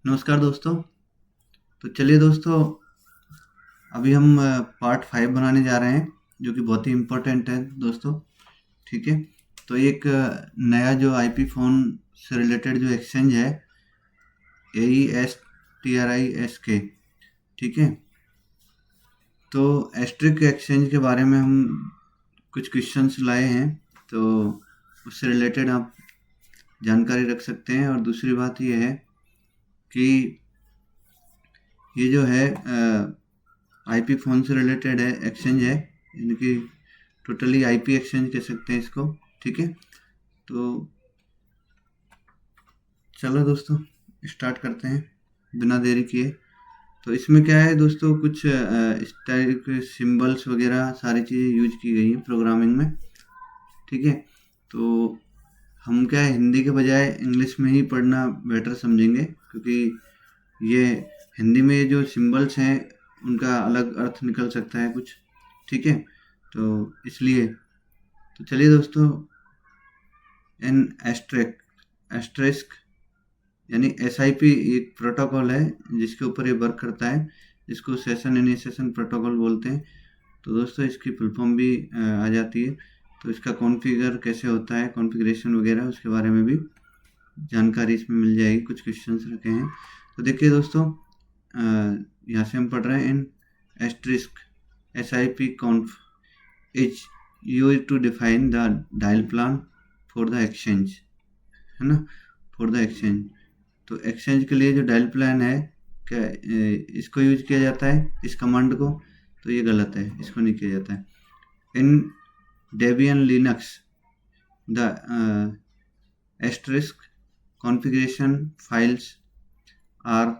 नमस्कार दोस्तों। तो चलिए दोस्तों, अभी हम पार्ट 5 बनाने जा रहे हैं, जो कि बहुत ही इम्पोर्टेंट है दोस्तों। ठीक है। तो एक नया जो आईपी फ़ोन से रिलेटेड जो एक्सचेंज है, AESTRISK। ठीक है। तो एस्ट्रिक एक्सचेंज के बारे में हम कुछ क्वेश्चंस लाए हैं, तो उससे रिलेटेड आप जानकारी रख सकते हैं। और दूसरी बात ये है कि ये जो है आईपी फ़ोन से रिलेटेड है, एक्सचेंज है, यानी कि टोटली आईपी एक्सचेंज कह सकते हैं इसको। ठीक है। तो चलो दोस्तों, स्टार्ट करते हैं बिना देरी किए। तो इसमें क्या है दोस्तों, कुछ इस टाइप के सिंबल्स वगैरह सारी चीज़ें यूज की गई हैं प्रोग्रामिंग में। ठीक है। तो हम क्या है, हिंदी के बजाय इंग्लिश में ही पढ़ना बेटर समझेंगे, क्योंकि ये हिंदी में जो सिंबल्स हैं उनका अलग अर्थ निकल सकता है कुछ। ठीक है। तो इसलिए तो चलिए दोस्तों, एन एस्ट्रिस्क यानी SIP एक प्रोटोकॉल है जिसके ऊपर ये वर्क करता है, जिसको सेशन इनिशिएशन प्रोटोकॉल बोलते हैं। तो दोस्तों इसकी फुल फॉर्म भी आ जाती है। तो इसका कॉन्फ़िगर कैसे होता है, कॉन्फ़िगरेशन वगैरह, उसके बारे में भी जानकारी इसमें मिल जाएगी। कुछ क्वेश्चंस रखे हैं। तो देखिए दोस्तों, यहाँ से हम पढ़ रहे हैं, इन asterisk SIP conf is used to define the dial plan for the exchange, है ना, फॉर द एक्सचेंज। तो एक्सचेंज के लिए जो डायल प्लान है, क्या इसको यूज किया जाता है, इस कमांड को? तो ये गलत है, इसको नहीं किया जाता है। In Debian Linux the Asterisk configuration files are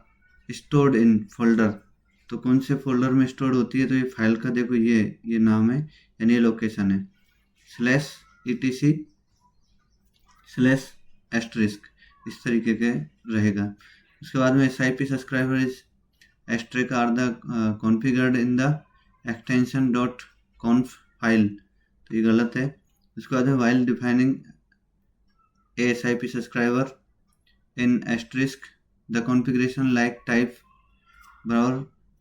stored in folder. तो कौन से फोल्डर में स्टोर होती है? तो ये फाइल का देखो, ये नाम है, यानी ये लोकेशन है, /etc/* इस तरीके के रहेगा। उसके बाद में SIP subscriber is Asterisk are the configured in the extension dot conf file. तो ये गलत है। उसके बाद में while defining a SIP subscriber in Asterisk the configuration like type ब्राउर,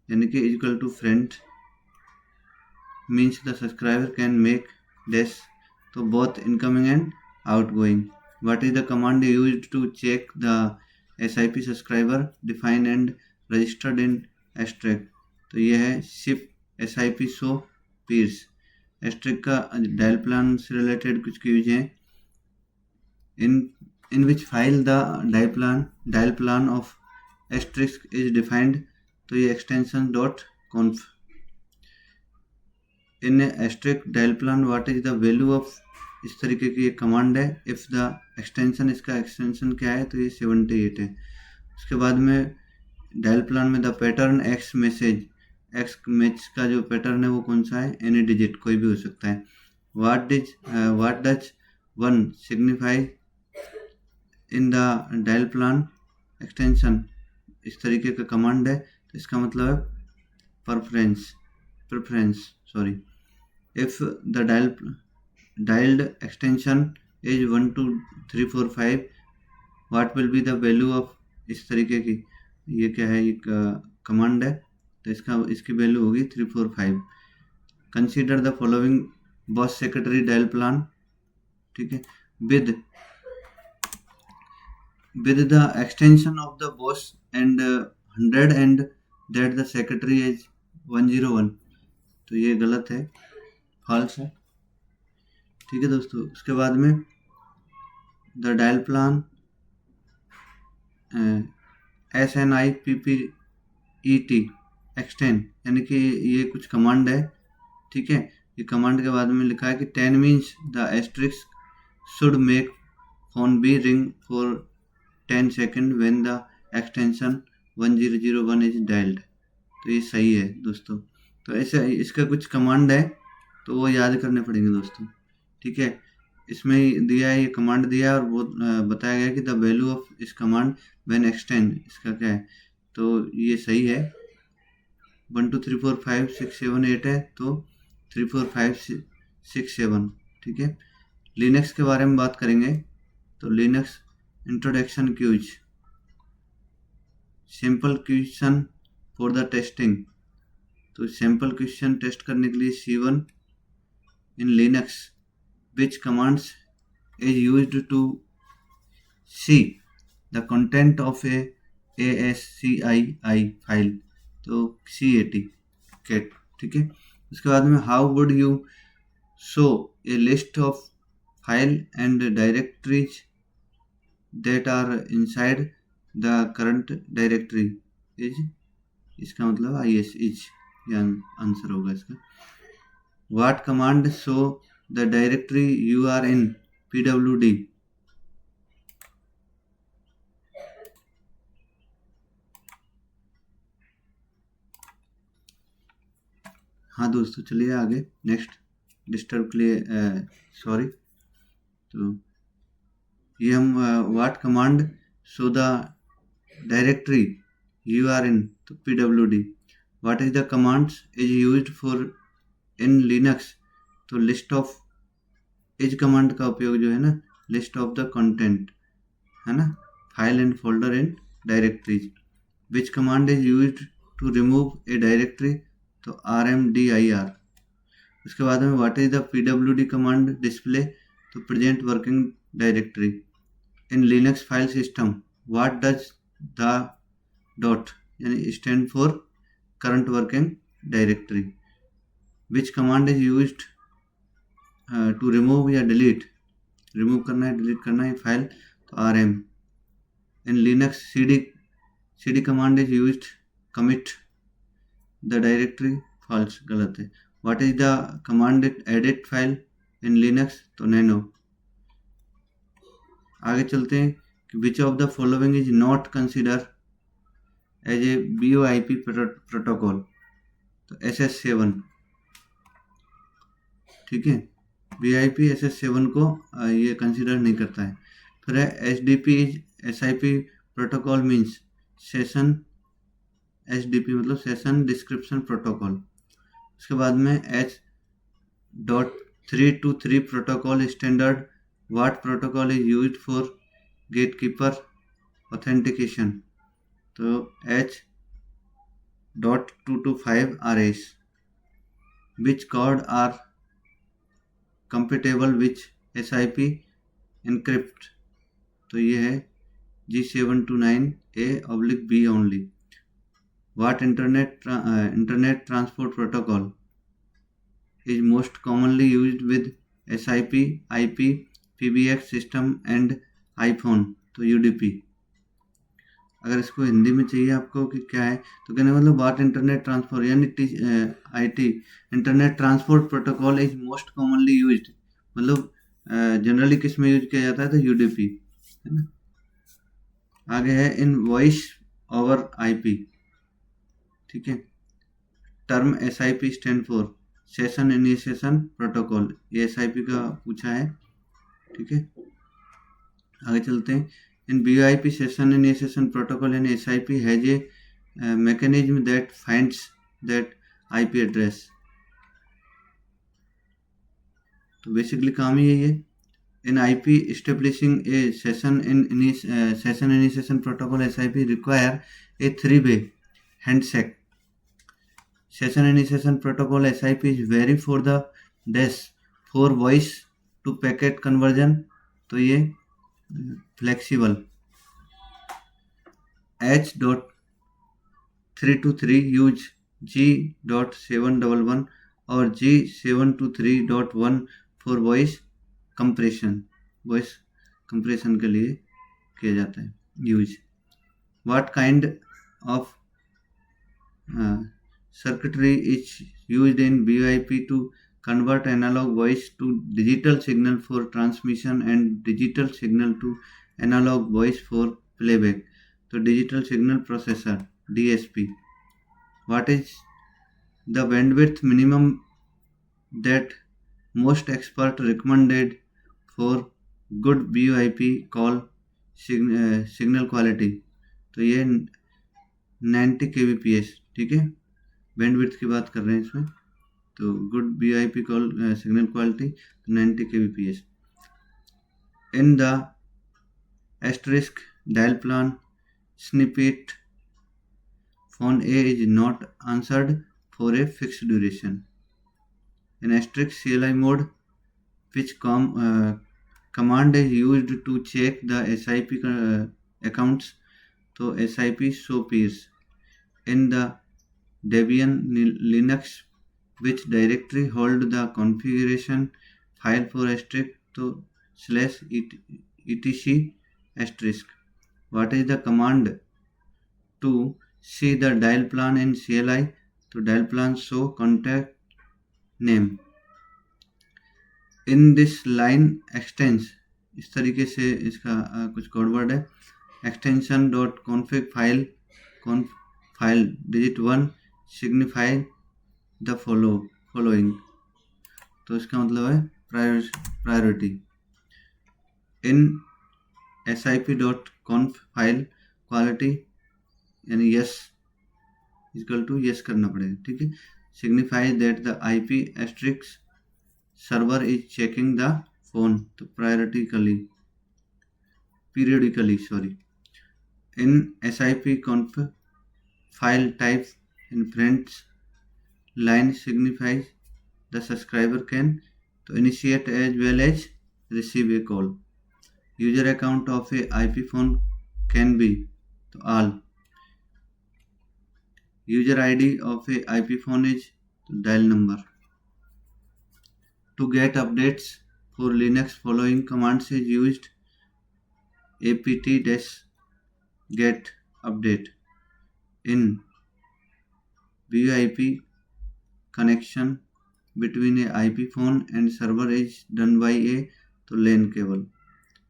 यानी कि equal to friend means the subscriber can make dash, तो both incoming and outgoing. What is the command used to check the SIP subscriber defined and registered in asterisk? तो ये है SIP SIP show peers। asterisk का dial plan से related कुछ keys हैं। in which file the dial plan of asterisk is defined। तो ये extension dot कॉन्फ। In asterisk dial plan what is the value of, इस तरीके की एक कमांड है। इफ़ द एक्सटेंशन, इसका एक्सटेंशन क्या है? तो ये 78 है। उसके बाद में डायल प्लान में द पैटर्न एक्स मैच का जो पैटर्न है वो कौन सा है? एनी डिजिट, कोई भी हो सकता है। What does 1 signify in the dial plan extension, इस तरीके का कमांड है। तो इसका मतलब है preference sorry. If the dialed extension is 1 2 3 4 5, what will be the value of, इस तरीके की ये क्या है, एक कमांड है। तो इसकी वैल्यू होगी 3 4 5। Consider the following boss secretary dial plan. ठीक है। With the extension of the boss and 100 and that the secretary is 101। तो ये गलत है, फॉल्स है। ठीक है दोस्तों। उसके बाद में the dial plan SNIPPET extend, यानी कि ये कुछ कमांड है। ठीक है। ये कमांड के बाद में लिखा है कि 10 means the Asterisk should make phone be ring for 10 second when the extension 1001 is dialled. तो ये सही है दोस्तों। तो ऐसे इसका कुछ कमांड है, तो वो याद करने पड़ेंगे दोस्तों। ठीक है। इसमें दिया है, ये कमांड दिया है, और वो बताया गया कि द वैल्यू ऑफ इस कमांड व्हेन एक्सटेंड, इसका क्या है? तो ये सही है। 1 2 3 4 5 6 7 8 है, तो 3 4 5 6 7। ठीक है। लिनक्स के बारे में बात करेंगे। तो Linux introduction quiz. Simple question for the testing, तो सिंपल क्वेश्चन टेस्ट करने के लिए C1 in Linux which commands is used to see the content of a ASCII file, तो CAT कैट, ठीक है। उसके बाद में how would you show a list of file and directories that are inside the current directory is, इसका मतलब IS is, ये answer होगा इसका। What command show the directory you are in PWD, हाँ दोस्तों चलिए आगे नेक्स्ट, डिस्टर्ब के लिए सॉरी। तो ये हम what command show the directory you are in, तो PWD। What is the commands is used for in Linux, तो लिस्ट ऑफ, इज कमांड का उपयोग जो है ना लिस्ट ऑफ द कंटेंट है ना, file and folder in directories. Which command is used to remove a directory, तो RMDIR। उसके बाद में what is the PWD command display, तो present working directory. In Linux file system what does the dot यानी stand for current working directory. Which command is used to remove या delete, remove करना है delete करना है file, तो RM। In Linux CD command is used commit the directory, false, गलत है। What is the command edit file in Linux, तो nano. आगे चलते हैं कि which of the following is not consider as a VoIP protocol, तो SS7, ठीक है। VIP SS7 को ये कंसिडर नहीं करता है। फिर है SDP is SIP protocol means session, SDP मतलब सेशन डिस्क्रिप्शन प्रोटोकॉल। उसके बाद में H.323 protocol standard what protocol is used for gatekeeper authentication, तो H.225 RS। Which card are compatible which SIP encrypt, तो ये है G729A/B only. What internet transport protocol is most commonly used with SIP, IP, PBX system and iPhone, तो UDP। अगर इसको हिंदी में चाहिए आपको कि क्या है, तो कहने मतलब व्हाट इंटरनेट ट्रांसपोर्ट यानी IT internet transport protocol is most commonly used, मतलब जनरली किस में यूज किया जाता है, तो UDP है ना। आगे है इन वॉइस ओवर IP, ठीक है। Term SIP stand for session initiation protocol, ये SIP का पूछा है, ठीक है। आगे चलते हैं। इन VoIP सेशन इनिशिएशन प्रोटोकॉल यानी SIP has a mechanism that finds that IP address, तो बेसिकली काम ही यही है। इन IP establishing a session initiation protocol SIP require a 3-way handshake। Session initiation protocol SIP is vary for the dash for voice to packet conversion, तो ये flexible। H.323 use G.711 और G723.1 for voice compression, voice compression के लिए किया जाता है use. What kind of circuitry is used in VoIP to convert analog voice to digital signal for transmission and digital signal to analog voice for playback, तो digital signal processor DSP। What is the bandwidth minimum that most experts recommended for good VoIP call signal quality, तो ये 90 kbps, ठीक है। Bandwidth की बात कर रहे हैं इसमें, तो good VoIP call signal quality 90 kbps। In the asterisk dial plan snippet phone A is not answered for a fixed duration. In asterisk CLI mode, which command is used to check the SIP accounts, तो SIP show peers. In the Debian Linux, which directory hold the configuration file for asterisk, तो /etc asterisk. What is the command to see the dial plan in CLI? तो dial plan show contact name. In this line extends, इस तरीके से इसका कुछ code word है. extension dot config file digit 1 signify the following. तो इसका मतलब है priority. In sip.conf file quality यानी yes इक्वल टू yes करना पड़ेगा, ठीक है. signify that the IP asterisk server is checking the phone, तो periodically. In sip.conf file type in friends line signifies the subscriber can to initiate as well as receive a call. User account of a IP phone can be to all. User ID of a IP phone is dial number. To get updates for Linux, following commands is used: apt-get update. In VoIP connection between a IP phone and server is done by a LAN cable.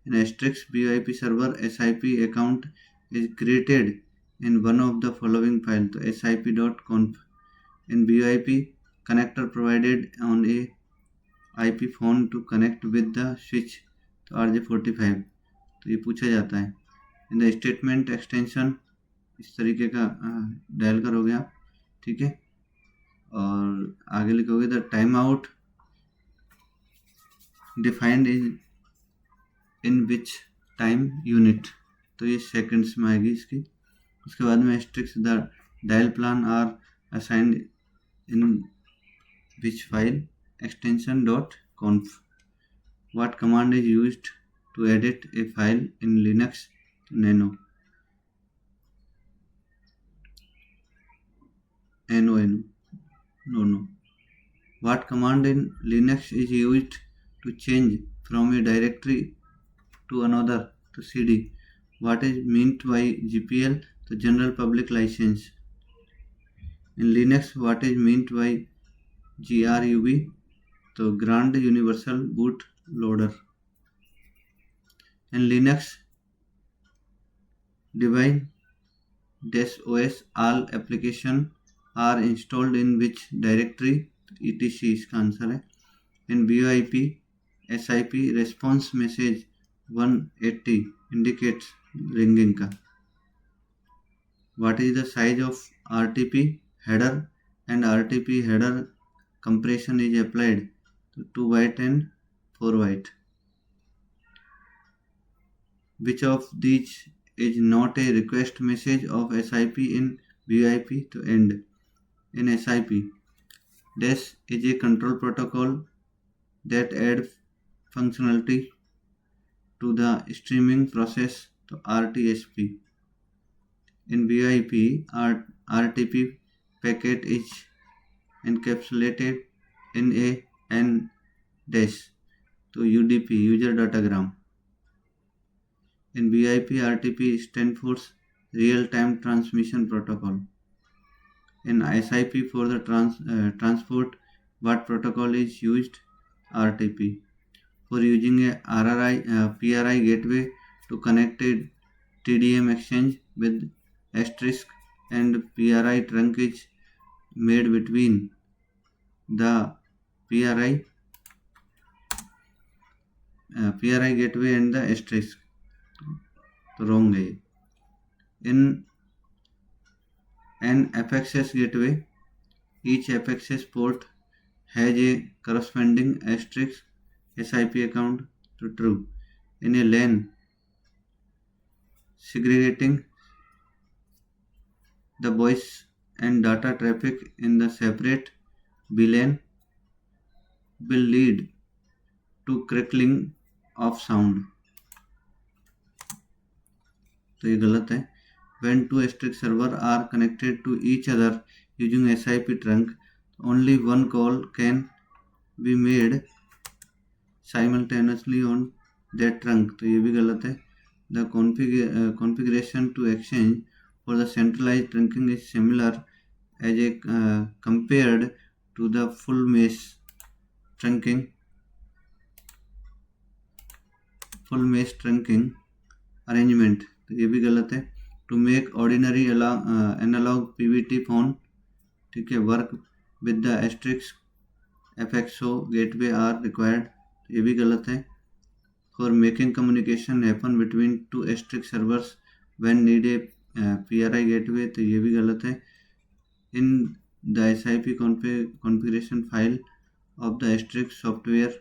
In asterisk VoIP server SIP account is created in one of the following files, तो sip.conf. In VoIP connector provided on a IP phone to connect with the switch, तो RJ45. तो ये पूछा जाता है. In the statement extension इस तरीके का डायल करोगे आप, ठीक है. और आगे लिखोगे the time out defined in which time unit, तो ये सेकंड्स में आएगी इसकी. उसके बाद में Asterisk the dial plan are assigned in which file extension .conf. What command is used to edit a file in Linux? Nano. What command in Linux is used to change from a directory to another, to CD? What is meant by GPL, the general public license? In Linux, what is meant by GRUB, तो Grand Universal Boot Loader. In Linux, Debian-OS all application are installed in which directory? etc इसका answer है. In VoIP SIP response message 180 indicates ringing का. What is the size of RTP header and RTP header compression is applied? 2 byte and 4 byte. Which of these is not a request message of SIP in VoIP to end? In SIP, DES is a control protocol that adds functionality to the streaming process to RTSP. In VoIP, RTP packet is encapsulated in a N-DES, तो UDP user datagram. In VIP RTP stands for real time transmission protocol. In SIP for the transport, what protocol is used? RTP. For using a PRI gateway to connect a TDM exchange with asterisk and PRI trunk is made between the PRI gateway and the asterisk, तो wrong है. In an FXS gateway, each FXS port has a corresponding asterisk SIP account, to true. In a LAN, segregating the voice and data traffic in the separate VLAN will lead to crackling of sound। तो ये गलत है। When two STRIX servers are connected to each other using SIP trunk, only one call can be made simultaneously on that trunk। तो ये भी गलत है। The configuration to exchange for the centralized trunking is similar as compared to the full mesh trunking arrangement। तो ये भी गलत है। To make ordinary analog PVT phone, ठीक है, work with the asterisk FXO gateway are required। तो ये भी गलत है। For making communication happen between two asterisk servers when need a PRI gateway, तो ये भी गलत है। In the SIP configuration file of the asterisk software,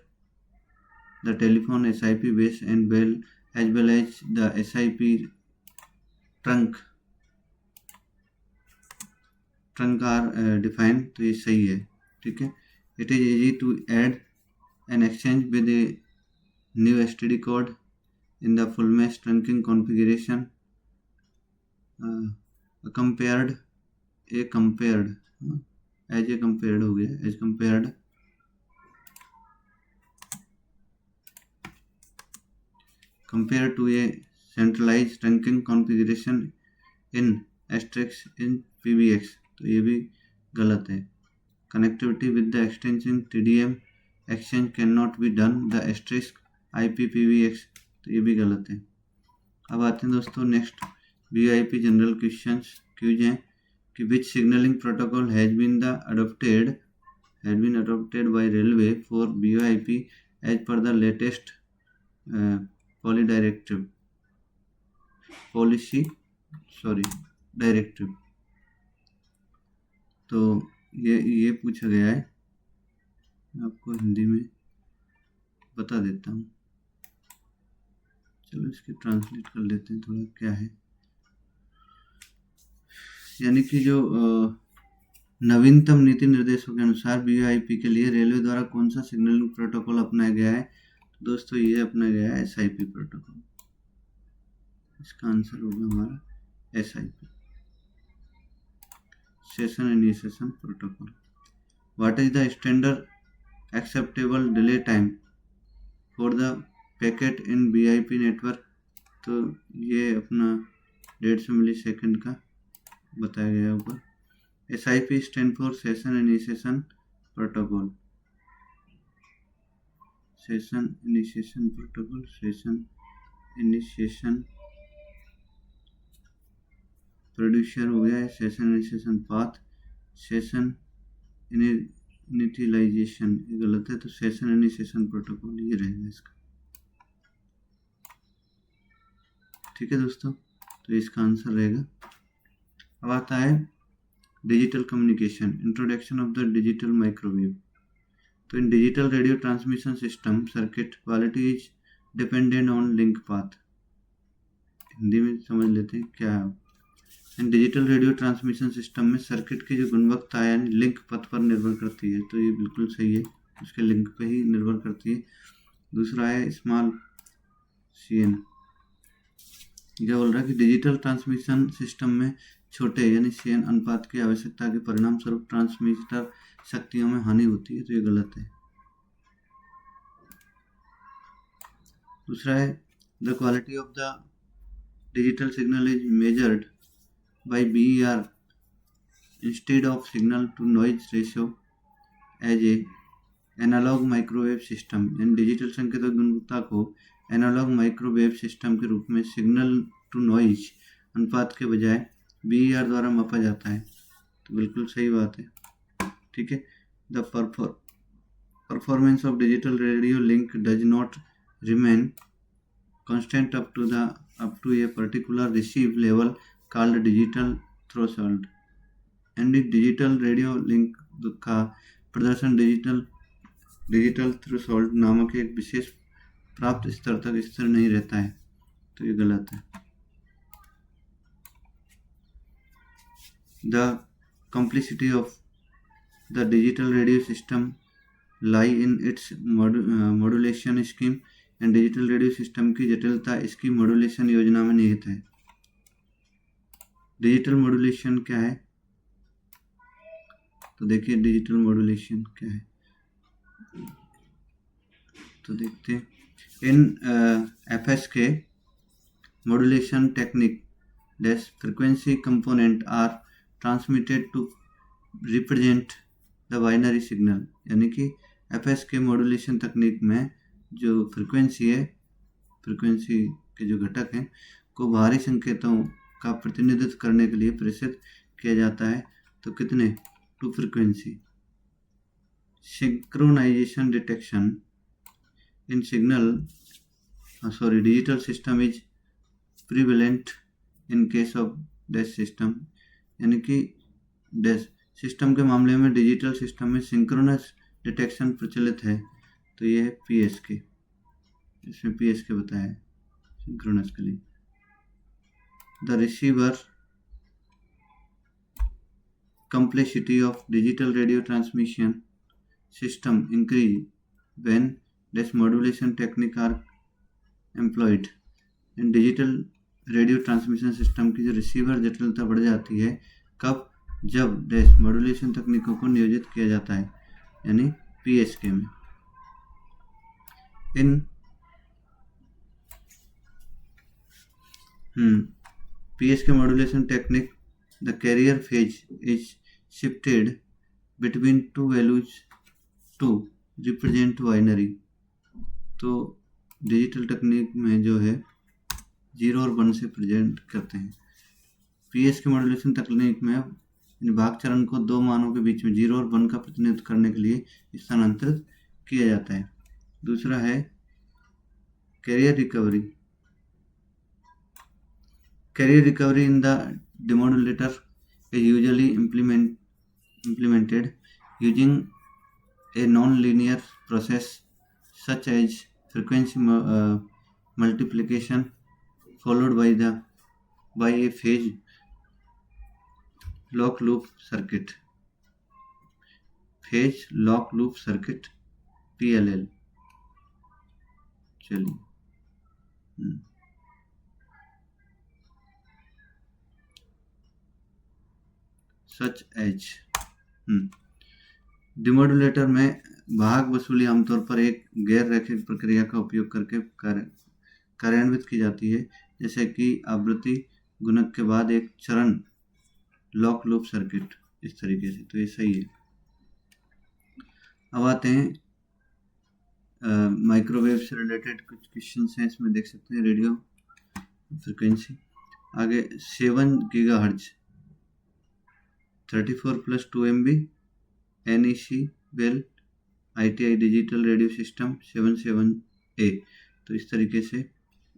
the telephone SIP base and as well as the SIP trunk are defined। तो ये सही है, ठीक है। It is easy to add an exchange with a new STD code in the full mesh trunking configuration। compared as compared हो गया, as compared to a centralized trunking configuration in asterisk in PBX। तो ये भी गलत है। Connectivity with the extension TDM exchange cannot be done the asterisk IPPBX। तो ये भी गलत है। अब आते हैं दोस्तों नेक्स्ट VoIP जनरल क्यूज हैं कि which signaling protocol has been adopted by railway for VoIP as per the latest directive. तो ये पूछा गया है, आपको हिंदी में बता देता हूँ। चलो इसके ट्रांसलेट कर लेते हैं थोड़ा क्या है। यानी कि जो नवीनतम नीति निर्देशों के अनुसार VoIP के लिए रेलवे द्वारा कौन सा सिग्नलिंग प्रोटोकॉल अपनाया गया है। तो दोस्तों ये अपनाया गया है SIP प्रोटोकॉल। इसका आंसर होगा हमारा SIP, session initiation protocol. What is the standard acceptable delay time for the packet in VIP network. तो ये अपना 150 मिलीसेकंड का बताया गया ऊपर। SIP stand for session initiation protocol. Session initiation protocol, session initiation producer हो गया है, session initiation path, session initialization ये गलत है। तो सेशन इनिशिएशन प्रोटोकॉल ये रहेगा इसका, ठीक है दोस्तों। तो इसका आंसर रहेगा। अब आता है digital communication, introduction of the digital microwave. तो in digital radio transmission system circuit quality is dependent on link path. Hindi में समझ लेते हैं क्या है। इन डिजिटल रेडियो ट्रांसमिशन सिस्टम में सर्किट की जो गुणवत्ता है यानी लिंक पथ पर निर्भर करती है। तो ये बिल्कुल सही है, उसके लिंक पे ही निर्भर करती है। दूसरा है स्मॉल CN। क्या बोल रहा है कि डिजिटल ट्रांसमिशन सिस्टम में छोटे यानी CN अनुपात की आवश्यकता के परिणाम स्वरूप ट्रांसमीटर शक्तियों में हानि होती है। तो ये गलत है। दूसरा है the quality of the digital signal is measured by BER instead of signal to noise ratio as a analogue microwave system. इन डिजिटल संकेतों की गुणवत्ता को एनालॉग माइक्रोवेव सिस्टम के रूप में सिग्नल टू नॉइज अनुपात के बजाय BER द्वारा मापा जाता है। तो बिल्कुल सही बात है, ठीक है। The performance of digital radio link does not remain constant up to a particular receive level called digital threshold। And digital radio link का प्रदर्शन डिजिटल थ्रेशोल्ड नामक एक विशेष प्राप्त स्तर तक स्थिर नहीं रहता है। तो ये गलत है। The complexity of the digital radio system lie in its modulation scheme and digital radio system की जटिलता इसकी मॉड्यूलेशन योजना में निहित है। डिजिटल मॉड्यूलेशन क्या है, तो देखिए डिजिटल मॉड्यूलेशन क्या है, तो देखते हैं। इन FSK modulation technique, dash frequency component are transmitted to represent the binary signal, यानी कि FSK मॉड्यूलेशन तकनीक में जो फ्रिक्वेंसी है, फ्रिक्वेंसी के जो घटक हैं को बाहरी संकेतों का प्रतिनिधित्व करने के लिए प्रेषित किया जाता है। तो कितने, two frequency. Synchronisation detection in signal digital system is prevalent in case of dash system, यानी कि डैश सिस्टम के मामले में डिजिटल सिस्टम में सिंक्रोनस डिटेक्शन प्रचलित है। तो ये है PSK, इसमें PSK बताया है सिंक्रोनस के लिए। The receiver complexity of digital radio transmission system increase when dash modulation technique are employed। In digital radio transmission system की जो रिसीवर जटिलता बढ़ जाती है, कब, जब डैश मॉड्यूलेशन तकनीकों को नियोजित किया जाता है, यानी PSK में। In PSK modulation technique the carrier phase is shifted between two values to represent binary. तो डिजिटल तकनीक में जो है 0 और 1 से प्रेजेंट करते हैं। PSK मॉड्यूलेशन तकनीक में भाग चरण को दो मानों के बीच में 0 और 1 का प्रतिनिधित्व करने के लिए स्थानांतरित किया जाता है। दूसरा है carrier recovery. Carrier recovery in the demodulator is usually implemented using a non-linear process such as frequency multiplication followed by a phase lock loop circuit, phase lock loop circuit PLL। चलिए सच एज डिमोडुलेटर में भाग वसूली आमतौर पर एक गैर रैखिक प्रक्रिया का उपयोग करके कार्यान्वित की जाती है, जैसे कि आवृत्ति गुणक के बाद एक चरण लॉक लूप सर्किट, इस तरीके से। तो ये सही है। अब आते हैं माइक्रोवेव से रिलेटेड कुछ क्वेश्चंस हैं, इसमें देख सकते हैं। रेडियो फ्रिक्वेंसी आगे 7 GHz 34 + 2 MB NEC Bell ITI digital radio system 77A। तो इस तरीके से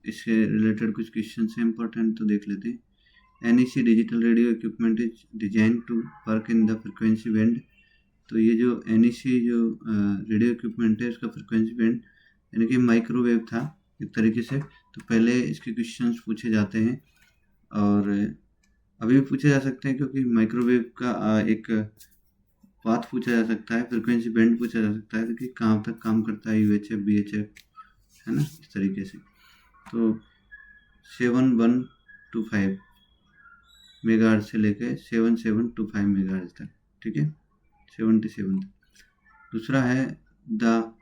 इससे रिलेटेड कुछ क्वेश्चन हैं इंपॉर्टेंट, तो देख लेते हैं। NEC digital radio equipment is design to work in the frequency band. तो ये जो NEC जो रेडियो इक्विपमेंट है, इसका फ्रिक्वेंसी बैंड यानी कि माइक्रोवेव था एक तरीके से। तो पहले इसके क्वेश्चंस पूछे जाते हैं और अभी भी पूछे जा सकते हैं, क्योंकि माइक्रोवेव का एक पाथ पूछा जा सकता है, फ्रिक्वेंसी बैंड पूछा जा सकता है कि कहाँ तक काम करता है, UHF BHF, है ना, इस तरीके से। तो 7125 मेगाहर्ट्ज से लेकर 7725 मेगाहर्ट्ज तक, ठीक है, 77 तक। दूसरा है the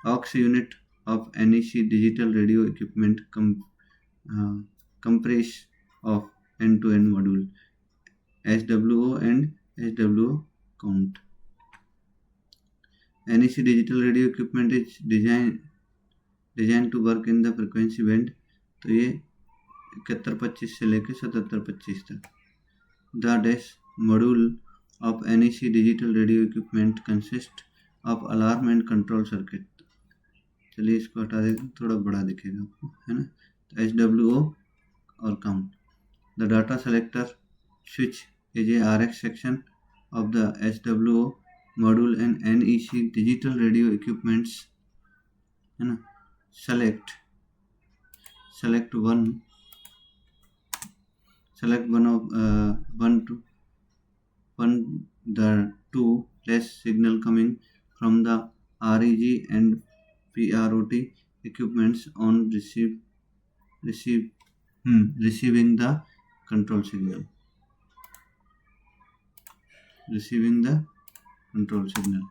ox unit of NEC digital radio equipment compress of end-to-end module SWO and SWO count। NEC digital radio equipment is designed to work in the frequency band। तो ये 7125 से लेकर 7725 तक। The dash module of NEC digital radio equipment consist of alarm and control circuit। चलिए इसको हटा देते हैं, थोड़ा बड़ा दिखेगा आपको, है ना। तो SWO और count। The data selector switch is a RX section of the SWO module and NEC digital radio equipments, है ना। select one of one to one, the two less signal coming from the REG and PROT equipments on receive receiving the control signal. Receiving the control signal.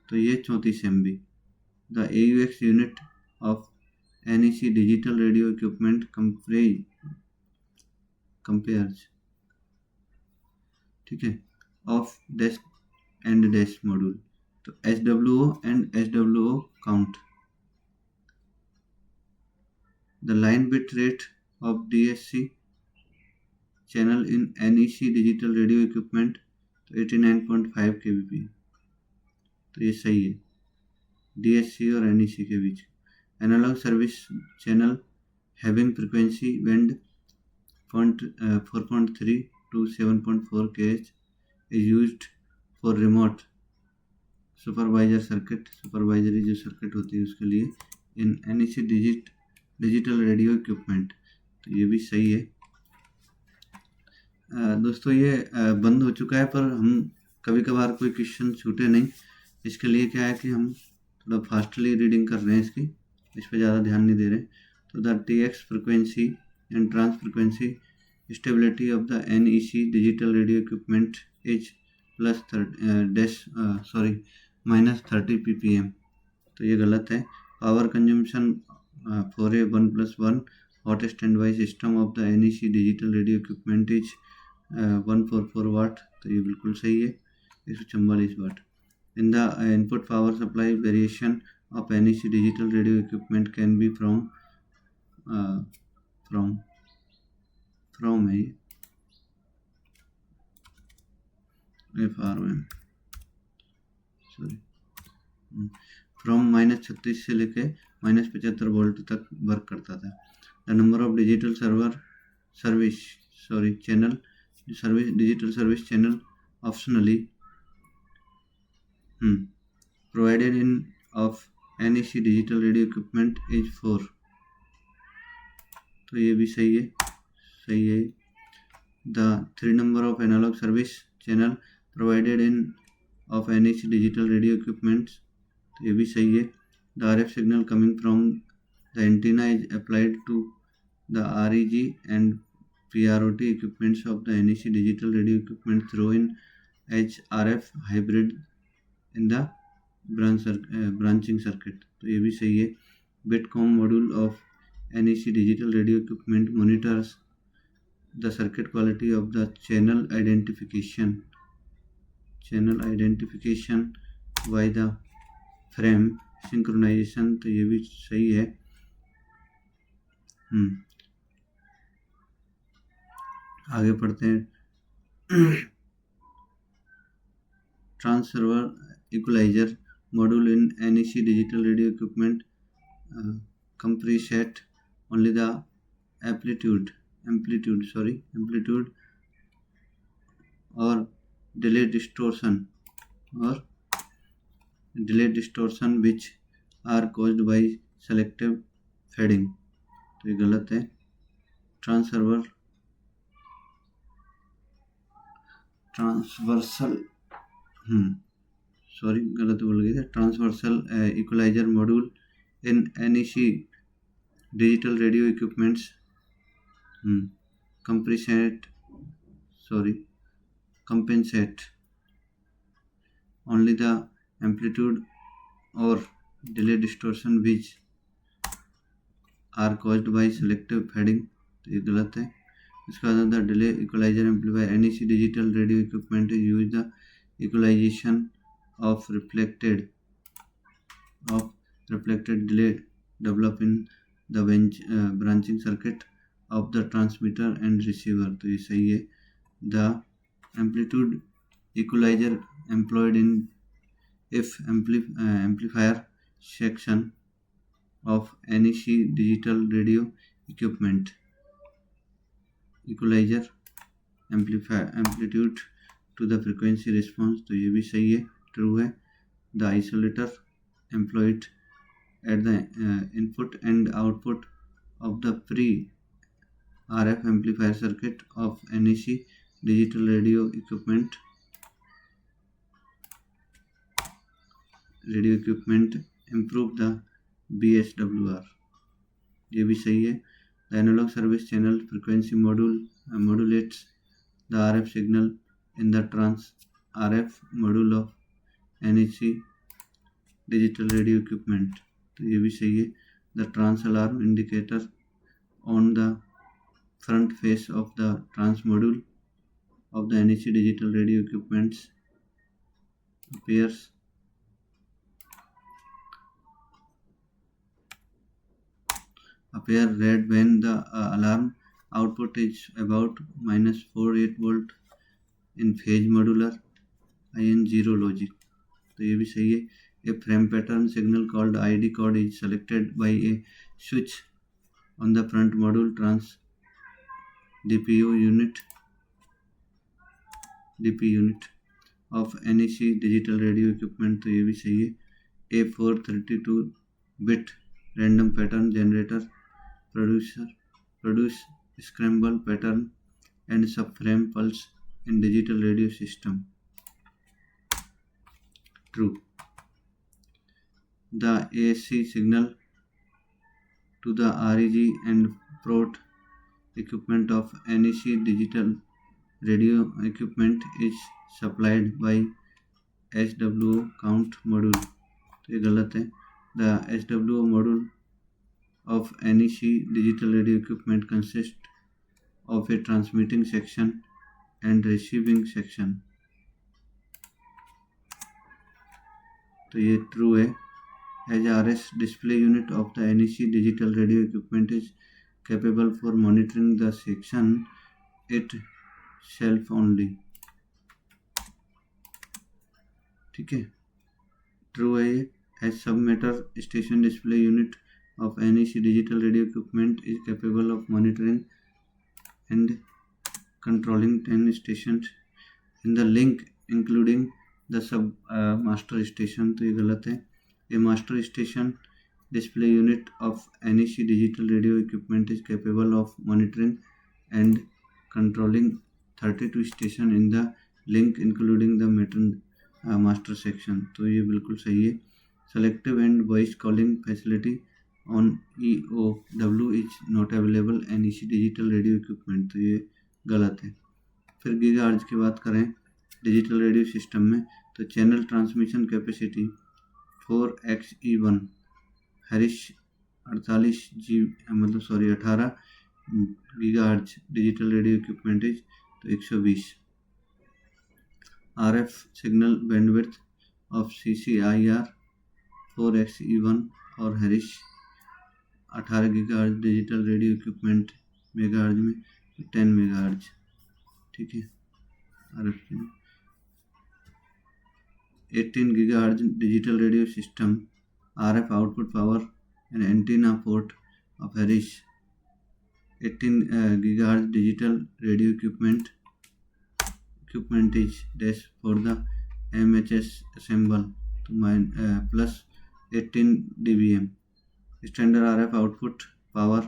तो ये 34 MB. The AUX unit of NEC digital radio equipment compares, ठीक है, of dash and dash module. तो SWO and SWO count. The line bit rate of DSC channel in NEC digital radio equipment तो 89.5 kbps. तो ये सही है DSC और NEC के बीच. Analog service channel having frequency band 4.3 to 7.4 kHz is used for remote supervisor circuit, supervisory जो circuit होती है उसके लिए in NEC digital radio equipment. तो ये भी सही है. दोस्तों ये बंद हो चुका है, पर हम कभी कभार कोई क्वेश्चन छूटे नहीं, इसके लिए क्या है कि हम थोड़ा फास्टली रीडिंग कर रहे हैं इसकी, इस पर ज़्यादा ध्यान नहीं दे रहे. तो the TX frequency and trans frequency stability of the NEC digital radio equipment is -30 ppm. तो ये गलत है. Power consumption for a 1+1 hot standby system of the NEC digital radio equipment is 144 watt. तो ये बिल्कुल सही है. 144 watt. In the input power supply variation of NEC digital radio equipment can be from है FROM, सॉरी, फ्रॉम -36 से लेके -75 volt तक work करता था. The number of digital digital service channel optionally provided in of NEC digital radio equipment is 4. तो ये भी सही है. The 3 number of analog service channel provided in of NEC digital radio equipment, तो ये भी सही है. The RF signal coming from the antenna is applied to the REG and PROT equipments of the NEC digital radio equipment through in as RF hybrid in the branching circuit. तो ये भी सही है. Bitcom module of NEC digital radio equipment monitors the circuit quality of the channel identification by the frame synchronization. तो ये भी सही है. आगे पढ़ते हैं. Transfer equaliser module in NEC digital radio equipment compresses only the amplitude or delay distortion which are caused by selective fading. तो ये गलत है. Transversal equaliser module in NEC digital radio equipments compensate only the amplitude or delay distortion which are caused by selective fading. तो ये गलत है. इसका the delay equaliser amplifier NEC digital radio equipment is use the equalization of reflected delay develop in the branching circuit of the transmitter and receiver. तो ये सही है. The amplitude equalizer employed in if amplifier section of NEC digital radio equipment equalizer amplitude to the frequency response. तो ये भी सही है, true है. The isolator employed at the input and output of the pre-RF amplifier circuit of NEC digital radio equipment radio equipment improve the BSWR, ये भी सही है। The analogue service channel frequency modulates the RF signal in the trans RF module of NEC digital radio equipment, तो ये भी सही है। The trans alarm indicator on the front face of the trans module of the NEC digital radio equipments appear red when the alarm output is about -48 volt in phase modular IN0 logic, तो ये भी सही है। A frame pattern signal called ID code is selected by a switch on the front module trans DP unit of NEC digital radio equipment, तो ये भी सही है। A 432-bit random pattern generator produce scramble pattern and subframe pulse in digital radio system, true. The AC signal to the REG and prot equipment of NEC digital radio equipment is supplied by SWO count module, तो ये गलत है। The SWO module of NEC digital radio equipment consists of a transmitting section and receiving section, तो ये true है। As RS display unit of the NEC digital radio equipment is capable for monitoring the section itself only, ठीक है, true है ये। As submeter station display unit of NEC digital radio equipment is capable of monitoring and controlling 10 stations in the link including the sub master station, तो ये गलत है। A master station display unit of NEC digital radio equipment is capable of monitoring and controlling 32 stations in the link including the master section, तो ये बिल्कुल सही है। Selective and voice calling facility on EOW is not available NEC digital radio equipment, तो ये गलत है। फिर गीगाहर्ट्ज की बात करें डिजिटल रेडियो सिस्टम में, तो channel transmission capacity 4XE1 हैरिश 18 gigahertz digital radio equipment is, तो 120। RF signal bandwidth of CCIR 4XE1 और हैरिश 18 gigahertz digital radio equipment megahertz में 10 मेगाहर्ट्ज, ठीक है। RF 18 GHz digital radio system RF output power and antenna port of Harish 18 GHz digital radio equipment is dash for the MHS assemble to plus 18 dBm. Standard RF output power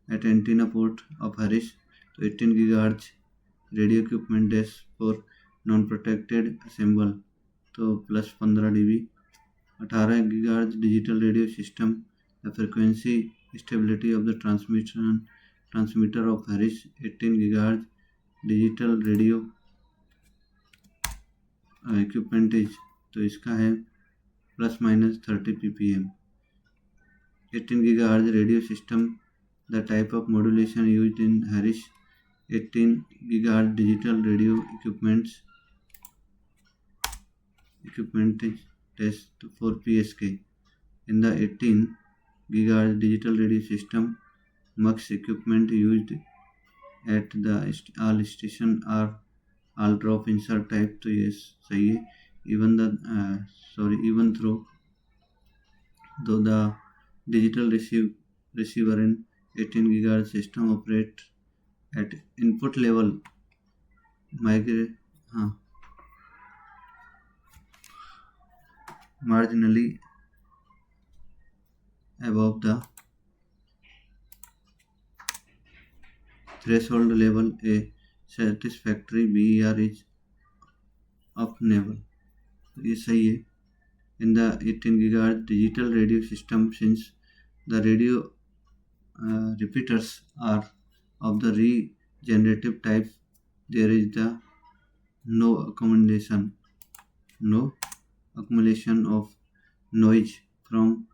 at antenna port of Harish to 18 GHz radio equipment dash for non-protected assemble तो plus 15 dB। 18 GHz digital radio system the frequency stability of the transmitter of Harris 18 GHz digital radio equipment is, तो इसका है plus minus 30 ppm। 18 GHz radio system the type of modulation used in Harris 18 GHz digital radio equipment is test for PSK in the 18 GHz digital radio system. MUX equipment used at the all station are all drop insert type, तो ये सही है। even though the digital receiver in 18 GHz system operate at input level marginally above the threshold level, a satisfactory BER is obtainable, तो ये सही है। in the 18 gigahertz digital radio system, since the radio repeaters are of the regenerative type, there is no accumulation of noise from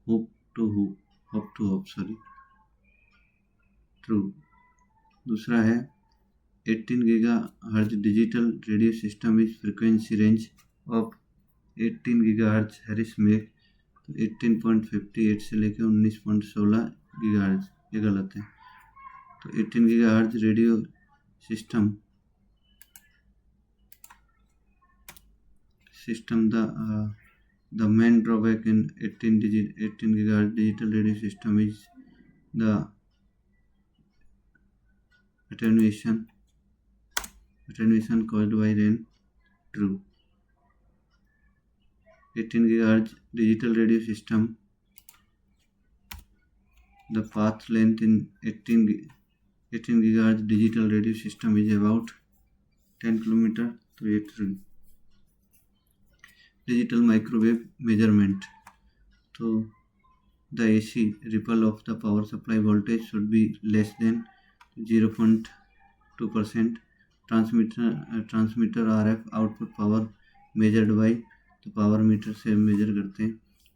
hop to hop. True. दूसरा है 18 GHz digital radio system is frequency range of 18 GHz Harris make, तो 18.58 से लेकर 19.16 GHz, ये गलत है। तो 18 GHz radio system the main drawback in 18 GHz digital radio system is the attenuation caused by rain. True. 18 GHz digital radio system, the path length in 18 GHz digital radio system is about 10 km, तो ये true. Digital microwave measurement, तो the AC ripple of the power supply voltage should be less than 0.2%. Transmitter RF output power measured by, तो power meter से major करते हैं।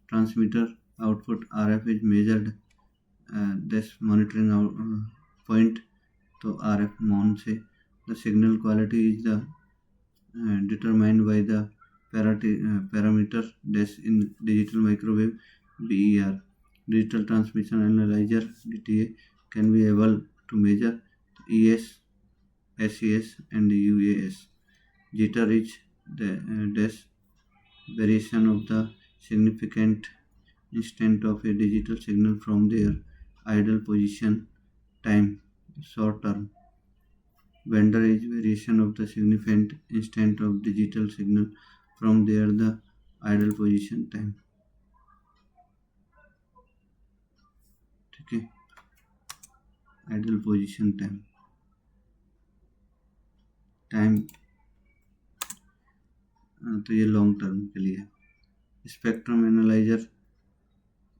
Transmitter output RF is measured this monitoring point, तो RF मॉन से। The signal quality is the determined by the parameter dash in digital microwave BER. Digital transmission analyzer DTA can be able to measure ES, SES and UAS. Jitter is the dash variation of the significant instant of a digital signal from their idle position time, short term. Bender is variation of the significant instant of digital signal from there the idle position time. ठीक है, idle position time तो ये long term के लिए। Spectrum analyser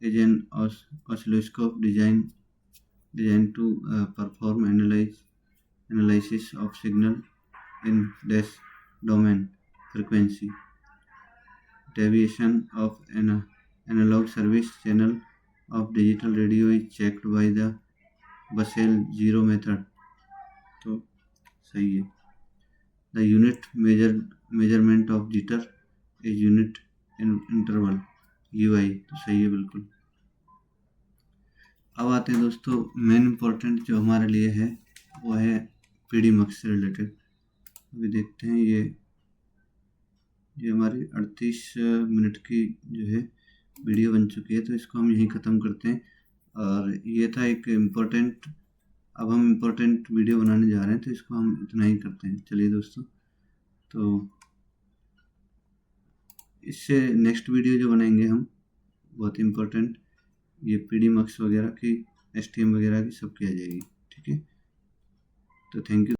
is an oscilloscope design to perform analysis of signal in dash domain frequency. Deviation of an analog service channel of digital radio is checked by the Basel zero method, तो सही है। The unit measurement of jitter is unit interval UI, तो सही है बिल्कुल। अब आते हैं दोस्तों मेन इम्पोर्टेंट जो हमारे लिए है वो है PDMux से रिलेटेड। अभी देखते हैं, ये हमारी 38 मिनट की जो है वीडियो बन चुकी है, तो इसको हम यहीं ख़त्म करते हैं। और ये था एक इम्पोर्टेंट, अब हम इम्पोर्टेंट वीडियो बनाने जा रहे हैं, तो इसको हम इतना ही करते हैं। चलिए दोस्तों, तो इससे नेक्स्ट वीडियो जो बनाएंगे हम बहुत इम्पोर्टेंट, ये PDMux वगैरह की, STM वगैरह की सब की आ जाएगी। ठीक है, तो थैंक यू।